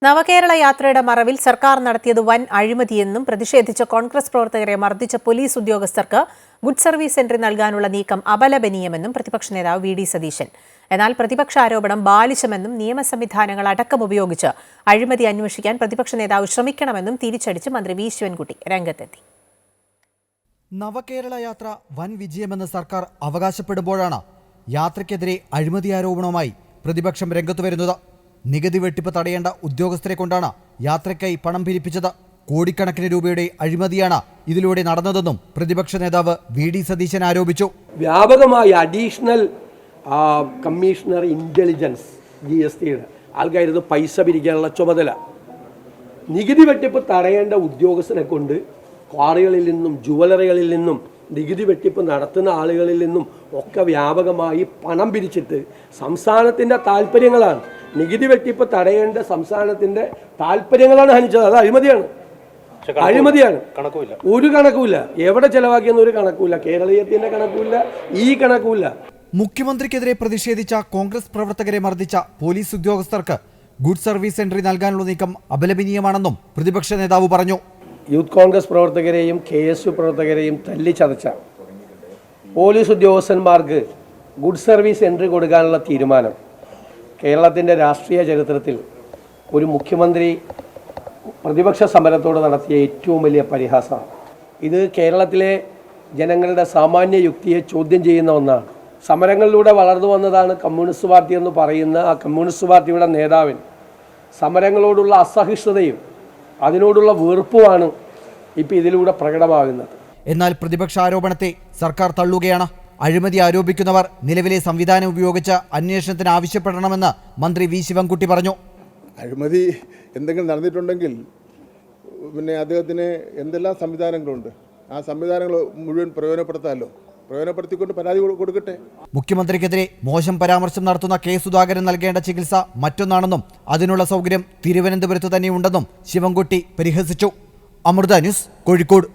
നവകേരള യാത്രയുടെ മറവിൽ സർക്കാർ നടത്തിയത് വൻ അഴിമതിയെന്നും പ്രതിഷേധിച്ച കോൺഗ്രസ് പ്രവർത്തകരെ മർദ്ദിച്ച പോലീസ് ഉദ്യോഗസ്ഥർക്ക് ഗുഡ് സർവീസ് എൻട്രി നൽകാനുള്ള നീക്കം അപലപനീയമെന്നും പ്രതിപക്ഷ നേതാവ് വി ഡി സതീശൻ. എന്നാൽ പ്രതിപക്ഷ ആരോപണം ബാലിശമെന്നും നിയമ സംവിധാനങ്ങൾ അടക്കം ഉപയോഗിച്ച് അഴിമതി അന്വേഷിക്കാൻ പ്രതിപക്ഷ നേതാവ് ശ്രമിക്കണമെന്നും തിരിച്ചടിച്ച് മന്ത്രി വി ശിവൻകുട്ടി രംഗത്തെത്തി. നവകേരള യാത്ര വൻ വിജയമെന്ന് സർക്കാർ അവകാശപ്പെടുമ്പോഴാണ് യാത്രയ്ക്കെതിരെ അഴിമതി ആരോപണവുമായി പ്രതിപക്ഷം രംഗത്തു വരുന്നത്. നികുതി വെട്ടിപ്പ് തടയേണ്ട ഉദ്യോഗസ്ഥരെ കൊണ്ടാണ് യാത്രയ്ക്കായി പണം പിരിപ്പിച്ചത്. കോടിക്കണക്കിന് രൂപയുടെ അഴിമതിയാണ് ഇതിലൂടെ നടന്നതെന്നും പ്രതിപക്ഷ നേതാവ് വി ഡി സതീശൻ ആരോപിച്ചു. വ്യാപകമായി അഡീഷണൽ കമ്മീഷണർ ഇന്റലിജൻസ് GSTയുടെ ആൾക്കാരുത് പൈസ പിരിക്കാനുള്ള ചുമതല. നികുതി വെട്ടിപ്പ് തടയേണ്ട ഉദ്യോഗസ്ഥനെ കൊണ്ട് ക്വാറികളിൽ നിന്നും ജുവലറികളിൽ നിന്നും നികുതി വെട്ടിപ്പ് നടത്തുന്ന ആളുകളിൽ നിന്നും ഒക്കെ വ്യാപകമായി പണം പിരിച്ചിട്ട് സംസ്ഥാനത്തിൻ്റെ താല്പര്യങ്ങളാണ്, നികുതി വെട്ടിപ്പ് തടയേണ്ട സംസ്ഥാനത്തിൻ്റെ താല്പര്യങ്ങളാണ് ഹനിച്ചത്. അത് അഴിമതിയാണ്. ഒരു കണക്കുമില്ല. എവിടെ ചെലവാക്കിയെന്ന് ഒരു കണക്കുമില്ല. കേരളീയത്തിൻ്റെ കണക്കുമില്ല, ഈ കണക്കുമില്ല. മുഖ്യമന്ത്രിക്കെതിരെ പ്രതിഷേധിച്ച കോൺഗ്രസ് പ്രവർത്തകരെ മർദ്ദിച്ച പോലീസ് ഉദ്യോഗസ്ഥർക്ക് ഗുഡ് സർവീസ് എൻട്രി നൽകാനുള്ള നീക്കം അപലപനീയമാണെന്നും പ്രതിപക്ഷ നേതാവ് പറഞ്ഞു. യൂത്ത് കോൺഗ്രസ് പ്രവർത്തകരെയും KSU പ്രവർത്തകരെയും തല്ലിച്ചതച്ച പോലീസ് ഉദ്യോഗസ്ഥന്മാർക്ക് ഗുഡ് സർവീസ് എൻട്രി കൊടുക്കാനുള്ള തീരുമാനം കേരളത്തിൻ്റെ രാഷ്ട്രീയ ചരിത്രത്തിൽ ഒരു മുഖ്യമന്ത്രി പ്രതിപക്ഷ സമരത്തോട് നടത്തിയ ഏറ്റവും വലിയ പരിഹാസമാണ്. ഇത് കേരളത്തിലെ ജനങ്ങളുടെ സാമാന്യ യുക്തിയെ ചോദ്യം ചെയ്യുന്ന ഒന്നാണ്. സമരങ്ങളിലൂടെ വളർന്നു വന്നതാണ് കമ്മ്യൂണിസ്റ്റ് പാർട്ടി എന്ന് പറയുന്ന ആ കമ്മ്യൂണിസ്റ്റ് പാർട്ടിയുടെ നേതാവിന് സമരങ്ങളോടുള്ള അസഹിഷ്ണുതയും അതിനോടുള്ള വെറുപ്പുമാണ് ഇപ്പോൾ ഇതിലൂടെ പ്രകടമാകുന്നത്. എന്നാൽ പ്രതിപക്ഷ ആരോപണത്തെ സർക്കാർ തള്ളുകയാണ്. അഴിമതി ആരോപിക്കുന്നവർ നിലവിലെ സംവിധാനം ഉപയോഗിച്ച് അന്വേഷണത്തിന് ആവശ്യപ്പെടണമെന്ന് മന്ത്രി വി ശിവൻകുട്ടി പറഞ്ഞു. അഴിമതി എന്തെങ്കിലും നടന്നിട്ടുണ്ടെങ്കിൽ പിന്നെ അദ്ദേഹത്തിന് എന്തെല്ലാം സംവിധാനങ്ങളുണ്ട്, ആ സംവിധാനങ്ങൾ മുഴുവൻ പ്രയോജനപ്പെടുത്തിക്കൊണ്ട് പരാതി കൊടുക്കട്ടെ. മുഖ്യമന്ത്രിക്കെതിരെ മോശം പരാമർശം നടത്തുന്ന K. സുധാകരൻ നൽകേണ്ട ചികിത്സ മറ്റൊന്നാണെന്നും അതിനുള്ള സൗകര്യം തിരുവനന്തപുരത്ത് തന്നെയുണ്ടെന്നും ശിവൻകുട്ടി പരിഹസിച്ചു. അമൃത ന്യൂസ്, കോഴിക്കോട്.